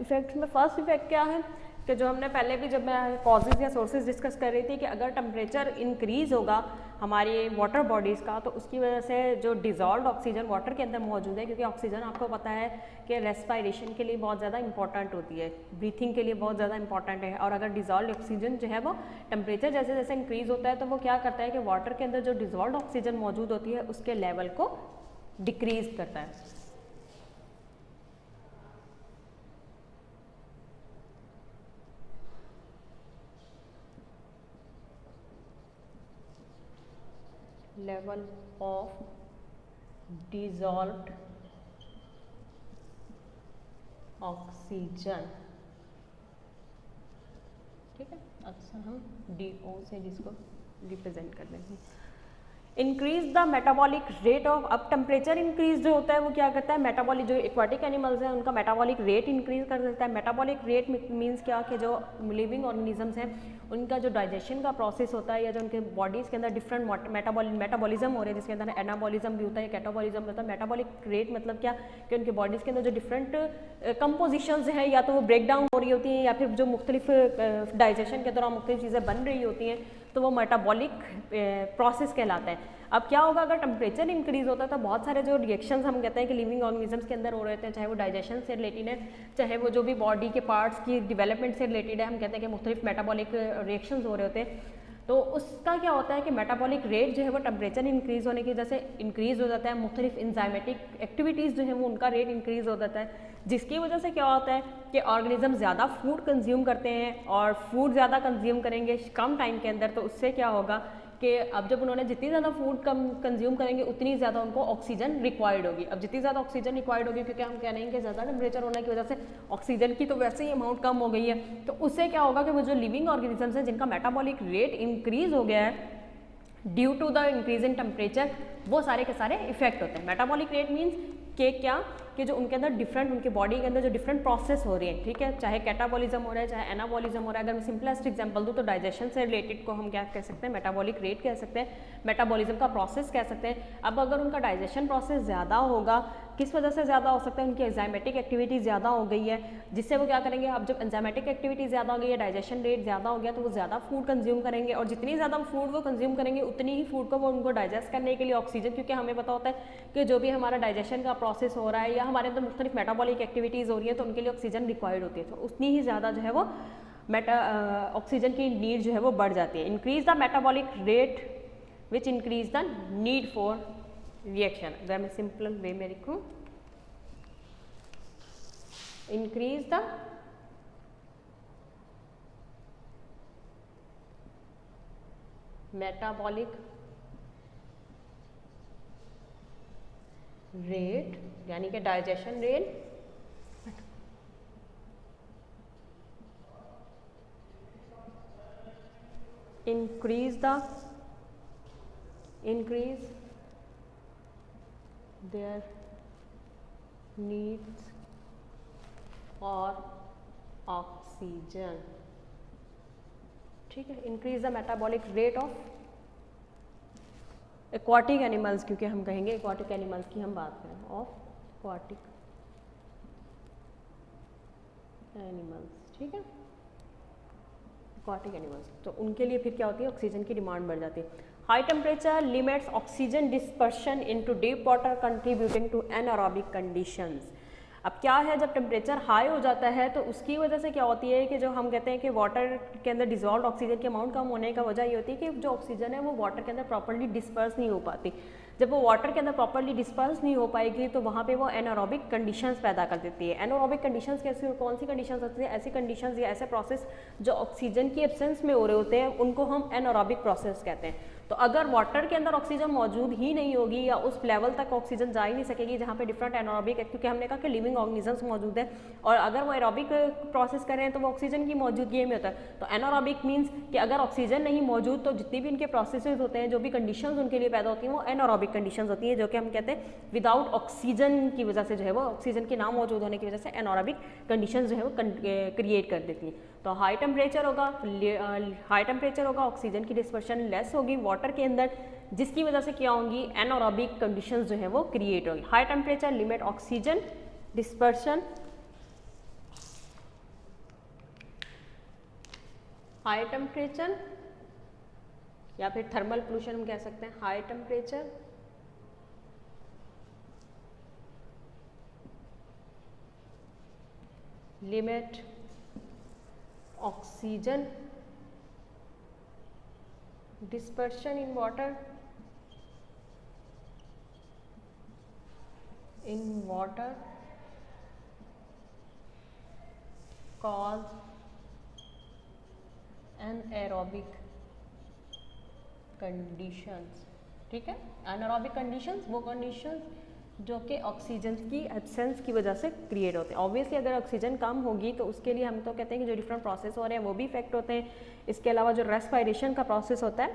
इफेक्ट में फर्स्ट इफेक्ट क्या है कि जो हमने पहले भी, जब मैं कॉजेज़ या सोर्सेज डिस्कस कर रही थी, कि अगर टेम्परेचर इंक्रीज़ होगा हमारी वाटर बॉडीज़ का, तो उसकी वजह से जो डिज़ोल्व्ड ऑक्सीजन वाटर के अंदर मौजूद है, क्योंकि ऑक्सीजन आपको पता है कि रेस्पायरेशन के लिए बहुत ज़्यादा इंपॉर्टेंट होती है, ब्रीथिंग के लिए बहुत ज़्यादा इंपॉर्टेंट है, और अगर डिज़ोल्व्ड ऑक्सीजन जो है वो टेम्परेचर जैसे जैसे इंक्रीज़ होता है तो वो क्या करता है कि वाटर के अंदर जो डिज़ोल्व्ड ऑक्सीजन मौजूद होती है उसके लेवल को डिक्रीज़ करता है। लेवल ऑफ डिसॉल्व्ड ऑक्सीजन, ठीक है, अक्सर हम DO से जिसको रिप्रेजेंट कर देंगे। Increase the metabolic rate of, अब टेम्परेचर इंक्रीज जो होता है वो क्या करता है, मेटाबॉलिक, जो एक्वाटिक एनिमल्स हैं उनका मेटाबॉलिक रेट इंक्रीज कर देता है। मेटाबॉलिक रेट मीन्स क्या, कि जो लिविंग ऑर्गेनिजम्स हैं उनका जो डाइजेशन का प्रोसेस होता है, या जो उनके बॉडीज़ के अंदर डिफरेंट मेटाबॉलिज्म हो रहे हैं, जिसके अंदर एनाबॉलिज्म भी होता है, कैटाबॉलिज्म भी होता है। मेटाबॉलिक रेट मतलब क्या, कि उनके बॉडीज़ के अंदर जो डिफरेंट कंपोजिशंस हैं या तो वो ब्रेक डाउन हो रही होती हैं, या फिर जो मुख्तलिफ डाइजेशन के दौरान मुख्तलिफ चीज़ें बन रही होती हैं, तो वो मेटाबॉलिक प्रोसेस कहलाता है। अब क्या होगा, अगर टेम्परेचर इंक्रीज होता है तो बहुत सारे जो रिएक्शंस हम कहते हैं कि लिविंग ऑर्गेनिजम्स के अंदर हो रहे हैं, चाहे वो डाइजेशन से रिलेटेड है, चाहे वो जो भी बॉडी के पार्ट्स की डेवलपमेंट से रिलेटेड है, हम कहते हैं कि मुख्तलिफ मेटाबॉलिक रिएक्शंस हो रहे होते हैं, तो उसका क्या होता है कि मेटाबॉलिक रेट जो है वो टेम्परेचर इंक्रीज होने की वजह से इंक्रीज हो जाता है। मुख्तलिफ इंजाइमेटिक एक्टिविटीज़ जो है वो उनका रेट इंक्रीज हो जाता है, जिसकी वजह से क्या होता है कि ऑर्गेनिज्म ज़्यादा फूड कंज्यूम करते हैं, और फूड ज़्यादा कंज्यूम करेंगे कम टाइम के अंदर, तो उससे क्या होगा कि अब जब उन्होंने जितनी ज़्यादा फूड कम कंज्यूम करेंगे उतनी ज़्यादा उनको ऑक्सीजन रिक्वायर्ड होगी। अब जितनी ज़्यादा ऑक्सीजन रिक्वायर्ड होगी, क्योंकि हम कह रहे हैं कि ज़्यादा टेम्परेचर होने की वजह से ऑक्सीजन की तो वैसे ही अमाउंट कम हो गई है, तो उससे क्या होगा कि वो जो लिविंग ऑर्गेनिजम्स हैं जिनका मेटाबॉलिक रेट इंक्रीज हो गया है due to the increase in temperature, वो सारे के सारे इफेक्ट होते हैं। मेटाबॉलिक रेट मीन्स के क्या, कि जो उनके अंदर डिफरेंट, उनके बॉडी के अंदर जो डिफरेंट प्रोसेस हो रही है, ठीक है, चाहे कैटाबॉलिज्म हो रहा है चाहे एनाबॉलिज्म हो रहा है। अगर मैं सिंपलेस्ट एग्जांपल दूं तो डाइजेशन से रिलेटेड को हम क्या कह सकते हैं, मेटाबॉलिक रेट कह सकते हैं, मेटाबॉलिज्म का प्रोसेस कह सकते हैं। अब अगर उनका डाइजेशन प्रोसेस ज़्यादा होगा, किस वजह से ज़्यादा हो सकता है, उनकी एंजाइमेटिक एक्टिविटी ज़्यादा हो गई है, जिससे वो क्या करेंगे, अब जब एंजाइमेटिक एक्टिविटी ज़्यादा हो गई है, डाइजेशन रेट ज़्यादा हो गया, तो वो ज़्यादा फूड कंज्यूम करेंगे, और जितनी ज़्यादा फूड वो कंज्यूम करेंगे उतनी ही फूड को वो उनको डाइजेस्ट करने के लिए ऑक्सीजन, क्योंकि हमें पता होता है कि जो भी हमारा डाइजेशन का प्रोसेस हो रहा है या हमारे अंदर मुख्तलिफ मेटाबॉलिक एक्टिविटीज़ हो रही है, तो उनके लिए ऑक्सीजन रिक्वायर्ड होती है, तो उतनी ही ज़्यादा जो है वो ऑक्सीजन की नीड जो है वो बढ़ जाती है। Increase the metabolic rate which increase the need for reaction. अगर मैं सिंपल वे में लिखूं, इंक्रीज द मेटाबॉलिक रेट, यानी कि digestion rate, increase their needs for oxygen। ठीक है, increase the metabolic rate of aquatic animals, क्योंकि हम कहेंगे एक्वाटिक एनिमल्स की हम बात करें, ऑफ एक्वाटिक एनिमल्स। ठीक है, एक्वाटिक एनिमल्स, तो उनके लिए फिर क्या होती है, ऑक्सीजन की डिमांड बढ़ जाती है। High temperature limits oxygen dispersion into deep water contributing to anaerobic conditions. अब क्या है, जब टेम्परेचर हाई हो जाता है तो उसकी वजह से क्या होती है कि जो हम कहते हैं कि वाटर के अंदर डिजॉल्व ऑक्सीजन की अमाउंट कम होने का वजह ये होती है कि जो ऑक्सीजन है वो वाटर के अंदर प्रॉपर्ली डिस्पर्स नहीं हो पाती। जब वो वाटर के अंदर प्रॉपर्ली डिस्पर्स नहीं हो पाएगी तो वहाँ पे वो एनारोबिक कंडीशंस पैदा कर देती है। एनारोबिक कंडीशंस कैसी, कौन सी कंडीशंस होती है, ऐसी कंडीशंस या ऐसे प्रोसेस जो ऑक्सीजन की एब्सेंस में हो रहे होते हैं उनको हम एनारोबिक प्रोसेस कहते हैं। तो अगर वाटर के अंदर ऑक्सीजन मौजूद ही नहीं होगी या उस लेवल तक ऑक्सीजन जा ही नहीं सकेगी जहाँ पे डिफरेंट एनारोबिक, क्योंकि हमने कहा कि लिविंग ऑर्गेनिजम्स मौजूद है और अगर वो एरोबिक प्रोसेस कर रहे हैं तो वो ऑक्सीजन की मौजूदगी में होता है। तो एनारोबिक मीन्स कि अगर ऑक्सीजन नहीं मौजूद तो जितनी भी इनके प्रोसेसेस होते हैं, जो भी कंडीशंस उनके लिए पैदा होती हैं वो एनारोबिक कंडीशंस होती है, जो कि हम कहते हैं विदाउट ऑक्सीजन की वजह से जो है वो ऑक्सीजन के ना मौजूद होने की वजह से एनारोबिक कंडीशंस जो है वो क्रिएट कर देती हैं। तो हाई टेम्परेचर होगा, ऑक्सीजन की डिस्पर्शन लेस होगी वाटर के अंदर, जिसकी वजह से क्या होंगी, एनारोबिक कंडीशंस जो है वो क्रिएट होगी। High temperature limit oxygen dispersion, high temperature या फिर थर्मल पोल्यूशन हम कह सकते हैं। High temperature limit oxygen dispersion in water cause anaerobic conditions। ठीक है, एनारोबिक कंडीशंस वो कंडीशंस जो कि ऑक्सीजन की एब्सेंस की वजह से क्रिएट होते हैं। ऑब्वियसली अगर ऑक्सीजन कम होगी तो उसके लिए हम तो कहते हैं कि जो डिफरेंट प्रोसेस हो रहे हैं वो भी इफेक्ट होते हैं, इसके अलावा जो रेस्पिरेशन का प्रोसेस होता है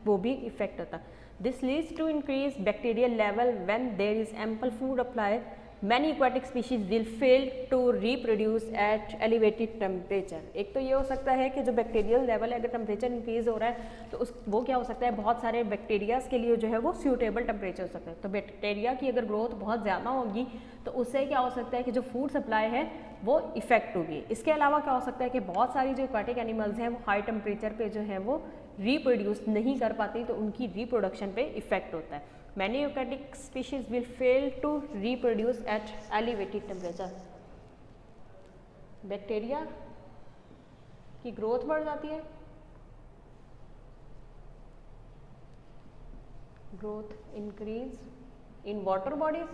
वो भी इफेक्ट होता है। This leads to increase bacterial level when there is ample food apply, many aquatic species will fail to reproduce at elevated temperature. एक तो ये हो सकता है कि जो बैक्टीरियल लेवल है, अगर टेम्परेचर इंक्रीज हो रहा है तो वो क्या हो सकता है, बहुत सारे बैक्टीरियाज के लिए जो है वो सूटेबल टेम्परेचर हो सकता है। तो बैक्टीरिया की अगर ग्रोथ बहुत ज़्यादा होगी तो उससे क्या हो सकता है कि जो फूड सप्लाई है वो इफेक्ट होगी। इसके अलावा क्या हो सकता है कि बहुत सारी जो एक्वाटिक एनिमल्स हैं वो हाई टेम्परेचर पे जो है वो रिप्रोड्यूस नहीं कर पाती, तो उनकी रिप्रोडक्शन पे इफेक्ट होता है। Many aquatic species will fail to reproduce at elevated temperature। Bacteria की ग्रोथ बढ़ जाती है, growth increase in water bodies,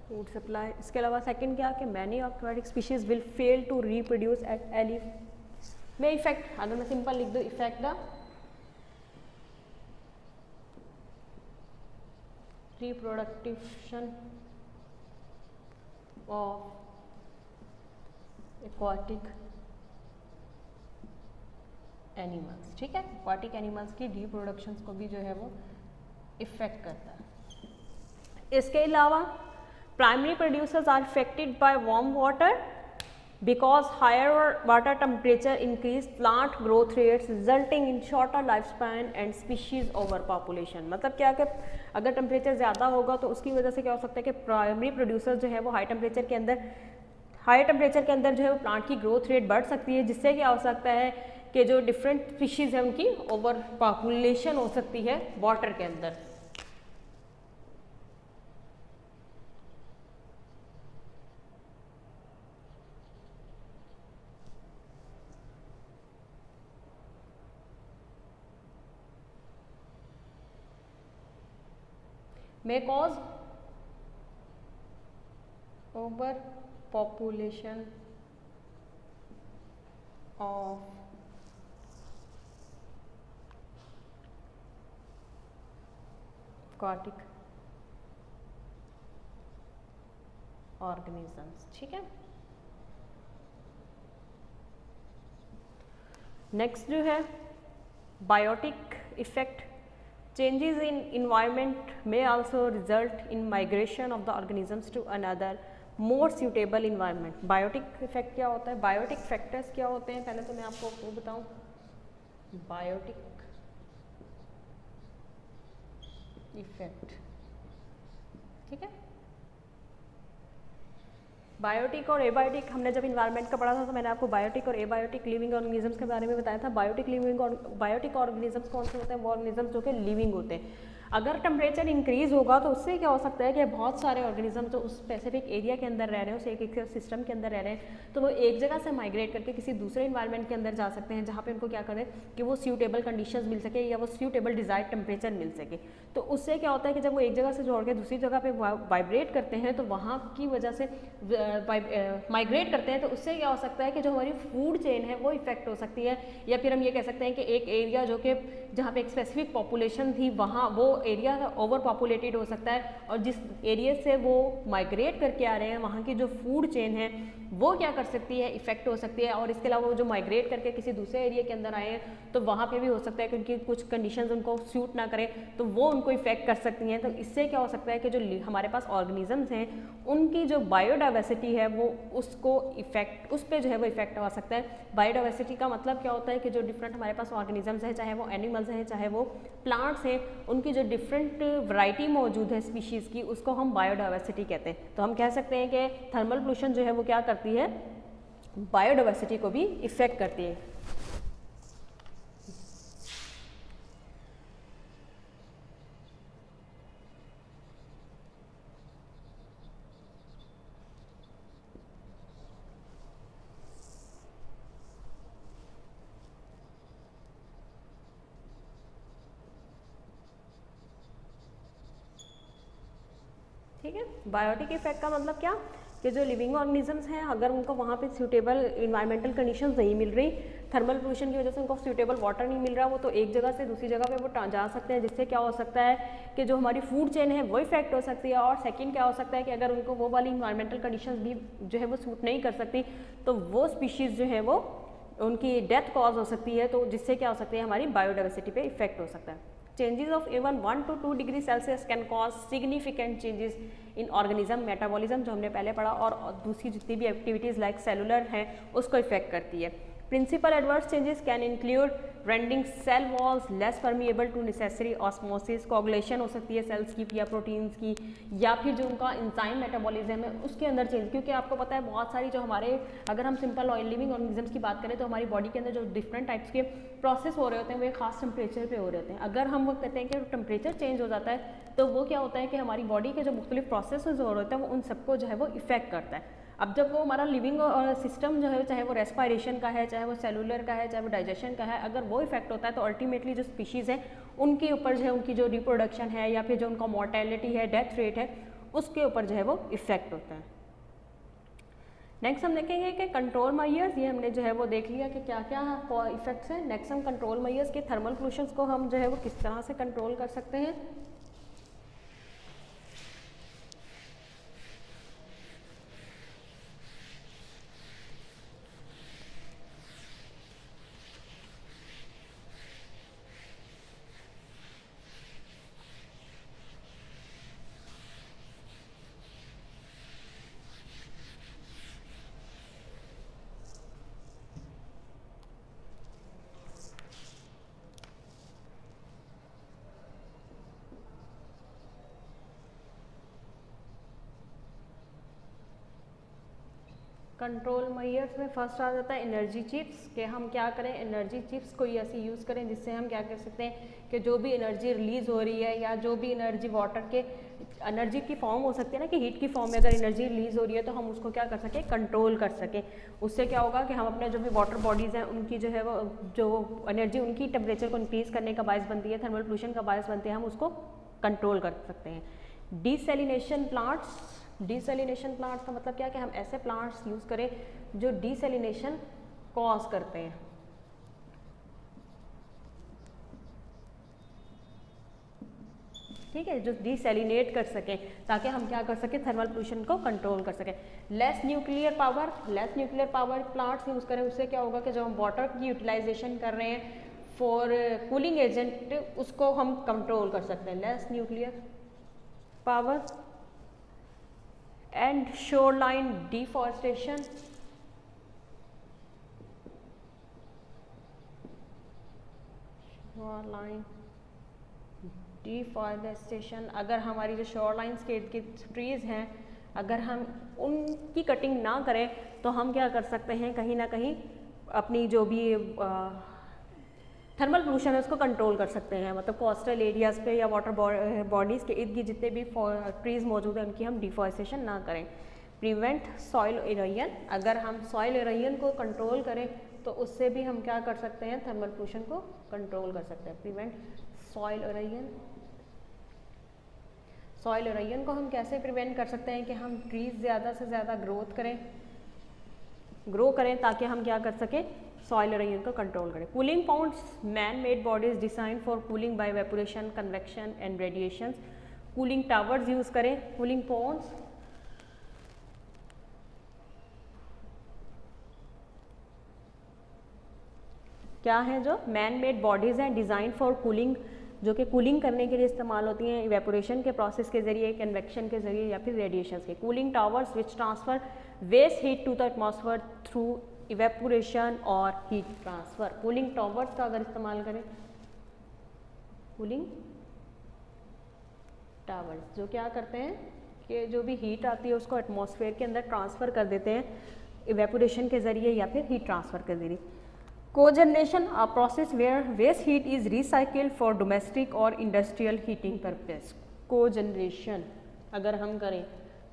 food supply. इसके अलावा सेकंड क्या कि many aquatic species will fail to reproduce at एली में इफेक्ट। अगर मैं सिंपल लिख दूँ, effect the reproduction of aquatic animals. ठीक है, एक्वाटिक एनिमल्स की रिप्रोडक्शंस को भी जो है वो इफेक्ट करता है। इसके अलावा primary producers are affected by warm water because higher water temperature increase plant growth rates resulting in shorter lifespan and species overpopulation। मतलब क्या कि अगर टेम्परेचर ज़्यादा होगा तो उसकी वजह से क्या हो सकता है कि प्राइमरी प्रोड्यूसर जो है वो हाई टेम्परेचर के अंदर जो है वो प्लांट की ग्रोथ रेट बढ़ सकती है, जिससे क्या हो सकता है कि जो डिफरेंट स्पीशीज़ है उनकी ओवर पॉपुलेशन हो सकती है वाटर के अंदर। may cause over population of aquatic organisms। ठीक है, नेक्स्ट जो है biotic effect. Changes in environment may also result in migration of the organisms to another more suitable environment। Biotic effect क्या होता है, बायोटिक फैक्टर्स क्या होते हैं, पहले तो मैं आपको वो बताऊं। बायोटिक इफेक्ट, ठीक है, बायोटिक और एबायोटिक हमने जब इन्वायरमेंट का पढ़ा था तो मैंने आपको बायोटिक और एबायोटिक लिविंग ऑर्गेनिजम्स के बारे में बताया था। बायोटिक ऑर्गेनिजम्स कौन से होते हैं, वो ऑर्गेनिजम्स जो कि लिविंग होते हैं। अगर टेम्परेचर इंक्रीज होगा तो उससे क्या हो सकता है कि बहुत सारे ऑर्गेनिज्म जो उस स्पेसिफिक एरिया के अंदर रह रहे हैं, उस एक सिस्टम के अंदर रह रहे हैं, तो वो एक जगह से माइग्रेट करके किसी दूसरे इन्वायरमेंट के अंदर जा सकते हैं जहाँ पे उनको क्या करें कि वो सूटेबल कंडीशंस मिल सके या वो सूटेबल डिजायर्ड टेम्परेचर मिल सके। तो उससे क्या होता है कि जब वो एक जगह से जोड़ के दूसरी जगह पे वाइब्रेट करते हैं तो वहाँ की वजह से माइग्रेट करते हैं, तो उससे क्या हो सकता है कि जो हमारी फूड चेन है वो इफेक्ट हो सकती है। या फिर हम ये कह सकते हैं कि एक एरिया जो कि जहाँ पे एक स्पेसिफिक पॉपुलेशन थी वहाँ वो एरिया ओवर पॉपुलेटेड हो सकता है, और जिस एरिया से वो माइग्रेट करके आ रहे हैं वहाँ की जो फूड चेन है वो क्या कर सकती है, इफेक्ट हो सकती है। और इसके अलावा वो जो माइग्रेट करके किसी दूसरे एरिया के अंदर आए हैं तो वहाँ पे भी हो सकता है कि उनकी कुछ कंडीशंस उनको सूट ना करें तो वो उनको इफेक्ट कर सकती हैं। तो इससे क्या हो सकता है कि जो हमारे पास ऑर्गेनिजम्स हैं उनकी जो बायोडाइवर्सिटी है वो उसको इफेक्ट, उस पर जो है वो इफेक्ट आ सकता है। बायोडाइवर्सिटी का मतलब क्या होता है कि जो डिफरेंट हमारे पास ऑर्गेनिजम्स हैं, चाहे वो एनिमल्स हैं चाहे वो प्लांट्स हैं, उनकी जो डिफरेंट वैरायटी मौजूद है स्पीशीज़ की, उसको हम बायोडाइवर्सिटी कहते हैं। तो हम कह सकते हैं कि थर्मल पोल्यूशन जो है वो क्या करती है, बायोडाइवर्सिटी को भी इफेक्ट करती है। ठीक है, बायोटिक इफेक्ट का मतलब क्या कि जो लिविंग ऑर्गेनिजम्स हैं अगर उनको वहाँ पे सूटेबल इन्वायरमेंटल कंडीशंस नहीं मिल रही, थर्मल पोल्यूशन की वजह से उनको सूटेबल वाटर नहीं मिल रहा, वो तो एक जगह से दूसरी जगह पे वो जा सकते हैं, जिससे क्या हो सकता है कि जो हमारी फूड चेन है वो इफेक्ट हो सकती है। और सेकंड क्या हो सकता है कि अगर उनको वो वाली इन्वायरमेंटल कंडीशंस भी जो है वो सूट नहीं कर सकती तो वो स्पीशीज़ जो है वो उनकी डेथ कॉज हो सकती है, तो जिससे क्या हो सकती है हमारी बायोडाइवर्सिटी पे इफेक्ट हो सकता है। Changes of even 1 to 2 degree Celsius can cause significant changes in organism metabolism, जो हमने पहले पढ़ा, और दूसरी जितनी भी एक्टिविटीज़ लाइक सेलुलर हैं उसको इफेक्ट करती है। Principal adverse changes can include rendering cell walls less permeable to necessary osmosis, coagulation हो सकती है सेल्स की या प्रोटीन्स की, या फिर जो उनका इंजाइम मेटाबॉलिज्म है उसके अंदर चेंज, क्योंकि आपको पता है बहुत सारी जो हमारे, अगर हम सिंपल लिविंग ऑर्गेनिजम्स की बात करें तो हमारी बॉडी के अंदर जो डिफरेंट टाइप्स के प्रोसेस हो रहे होते हैं वो एक खास टेम्परेचर पे हो रहे होते हैं। अगर हम वो कहते हैं कि टेम्परेचर चेंज हो जाता है तो वो क्या होता है कि हमारी बॉडी के जो मुख्तलिफ प्रोसेस हो रहे होते हैं वो उन सबको जो है वो इफेक्ट करता है। अब जब वो हमारा लिविंग सिस्टम जो है चाहे वो रेस्पायरेशन का है, चाहे वो सेलुलर का है, चाहे वो डाइजेशन का है, अगर वो इफेक्ट होता है तो अल्टीमेटली जो स्पीशीज़ है उनके ऊपर जो है उनकी जो रिप्रोडक्शन है या फिर जो उनका मोर्टेलिटी है, डेथ रेट है, उसके ऊपर जो है वो इफेक्ट होता है। नेक्स्ट हम देखेंगे कि कंट्रोल मेजर्स, ये हमने जो है वो देख लिया कि क्या क्या इफेक्ट्स हैं। नेक्स्ट हम कंट्रोल मेजर्स के थर्मल पोल्यूशन को हम जो है वो किस तरह से कंट्रोल कर सकते हैं। कंट्रोल मेजर्स में फर्स्ट आ जाता है एनर्जी चिप्स, कि हम क्या करें, एनर्जी चिप्स कोई ऐसी यूज़ करें जिससे हम क्या कर सकते हैं कि जो भी एनर्जी रिलीज़ हो रही है या जो भी एनर्जी वाटर के एनर्जी की फॉर्म हो सकती है ना, कि हीट की फॉर्म में अगर एनर्जी रिलीज़ हो रही है तो हम उसको क्या कर सकें, कंट्रोल कर सकें। उससे क्या होगा कि हम अपने जो भी वाटर बॉडीज़ हैं उनकी जो है वो जो एनर्जी उनकी टेम्परेचर को इंक्रीज़ करने का बायस बनती है, थर्मल पोल्यूशन का बायस बनती है, हम उसको कंट्रोल कर सकते हैं। डीसैलिनेशन प्लांट्स, डीसैलिनेशन प्लांट्स का मतलब क्या है कि हम ऐसे प्लांट्स यूज़ करें जो डीसैलिनेशन कॉज करते हैं। ठीक है, जो डीसैलिनेट कर सकें ताकि हम क्या कर सकें, थर्मल पोल्यूशन को कंट्रोल कर सकें। Less nuclear power, less nuclear power plants use करें, उससे क्या होगा कि जो हम वाटर की यूटिलाइजेशन कर रहे हैं फॉर कूलिंग एजेंट उसको हम कंट्रोल कर सकते हैं। Less nuclear power and shoreline deforestation, shoreline deforestation, अगर हमारी जो शोरलाइंस के ट्रीज़ हैं अगर हम उनकी कटिंग ना करें तो हम क्या कर सकते हैं, कहीं ना कहीं अपनी जो भी थर्मल पोल्यूशन है उसको कंट्रोल कर सकते हैं। मतलब कोस्टल एरियाज़ पे या वाटर बॉडीज़ के इर्द गिर्द जितने भी ट्रीज़ मौजूद हैं उनकी हम डिफॉरेस्टेशन ना करें। प्रिवेंट सॉइल इरोजन, अगर हम सॉइल इरोजन को कंट्रोल करें तो उससे भी हम क्या कर सकते हैं, थर्मल पोल्यूशन को कंट्रोल कर सकते हैं। Prevent soil erosion, soil erosion को हम कैसे प्रिवेंट कर सकते हैं कि हम ट्रीज़ ज़्यादा से ज़्यादा ग्रो करें ताकि हम क्या कर सकें, सॉइल इरोजन को कंट्रोल करें। Cooling ponds, man made bodies design for cooling by evaporation, convection and radiations. Cooling towers use करें। कूलिंग पॉन्ड्स क्या है, जो मैन मेड बॉडीज़ हैं डिज़ाइन फॉर कूलिंग, जो कि कूलिंग करने के लिए इस्तेमाल होती हैं इवेपोरेशन के प्रोसेस के जरिए, कन्वेक्शन के जरिए या फिर रेडिएशन के। Cooling towers which transfer waste heat to the atmosphere through evaporation और हीट ट्रांसफ़र। कूलिंग टावर्स का अगर इस्तेमाल करें, कूलिंग टावर्स जो क्या करते हैं कि जो भी हीट आती है उसको एटमॉस्फेयर के अंदर ट्रांसफ़र कर देते हैं इवेपोरेशन के ज़रिए या फिर हीट ट्रांसफ़र के ज़रिए। Cogeneration, a process where waste heat is recycled for domestic और इंडस्ट्रियल हीटिंग पर्पस। कोजनरेशन अगर हम करें,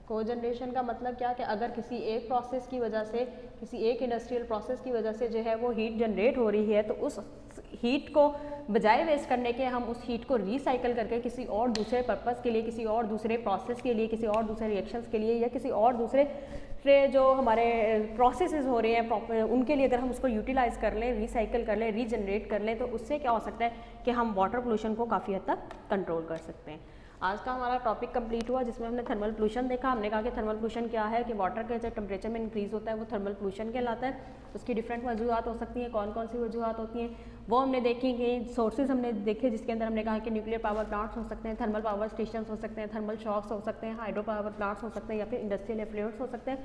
कोजनरेशन का मतलब क्या कि अगर किसी एक प्रोसेस की वजह से, किसी एक इंडस्ट्रियल प्रोसेस की वजह से जो है वो हीट जनरेट हो रही है तो उस हीट को बजाय वेस्ट करने के हम उस हीट को रिसाइकिल करके किसी और दूसरे पर्पस के लिए, किसी और दूसरे प्रोसेस के लिए, किसी और दूसरे रिएक्शंस के लिए या किसी और दूसरे जो हमारे प्रोसेसेस हो रहे हैं उनके लिए अगर हम उसको यूटिलाइज़ कर लें, रिसाइकिल कर लें, रीजनरेट कर लें तो उससे क्या हो सकता है कि हम वाटर पोल्यूशन को काफ़ी हद तक कंट्रोल कर सकते हैं। आज का हमारा टॉपिक कंप्लीट हुआ जिसमें हमने थर्मल पोल्यूशन देखा। हमने कहा कि थर्मल पोल्यूशन क्या है, कि वाटर के जो टेम्परेचर में इंक्रीज़ होता है वो थर्मल पोल्यूशन कहलाता है। उसकी डिफरेंट वजूहत हो सकती हैं, कौन कौन सी वजूहत होती हैं वो हमने देखी कि सोर्सेज हमने देखे, जिसके अंदर हमने कहा कि न्यूक्लियर पावर प्लांट्स हो सकते हैं, थर्मल पावर स्टेशन हो सकते हैं, थर्मल शॉक्स हो सकते हैं, हाइड्रो पावर प्लांट्स हो सकते हैं या फिर इंडस्ट्रियल एफ्लुएंट्स हो सकते हैं।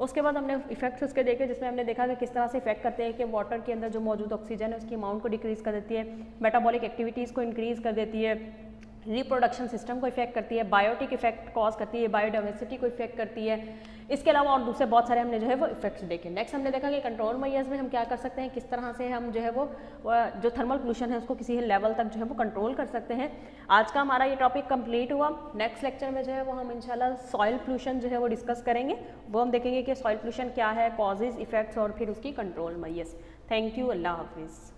उसके बाद हमने इफेक्ट्स उसके देखे जिसमें हमने देखा कि किस तरह से इफेक्ट करते हैं कि वाटर के अंदर जो मौजूद ऑक्सीजन है उसकी अमाउंट को डिक्रीज़ कर देती है, मेटाबॉलिक एक्टिविटीज़ को इंक्रीज़ कर देती है, रिप्रोडक्शन सिस्टम को इफेक्ट करती है, बायोटिक इफेक्ट कॉज करती है, बायोडाइवर्सिटी को इफेक्ट करती है। इसके अलावा और दूसरे बहुत सारे हमने जो है वो इफेक्ट्स देखे। नेक्स्ट हमने देखा कि कंट्रोल मेजर्स में हम क्या कर सकते हैं, किस तरह से हम जो है वो जो थर्मल पोल्यूशन है उसको किसी लेवल तक जो है वो कंट्रोल कर सकते हैं। आज का हमारा ये टॉपिक कंप्लीट हुआ। नेक्स्ट लेक्चर में जो है वो हम इंशाल्लाह सॉइल पोल्यूशन जो है वो डिस्कस करेंगे। वो हम देखेंगे कि सॉइल पोल्यूशन क्या है, कॉजेज, इफेक्ट्स और फिर उसकी कंट्रोल मेजर्स। थैंक यू, अल्लाह हाफिज़।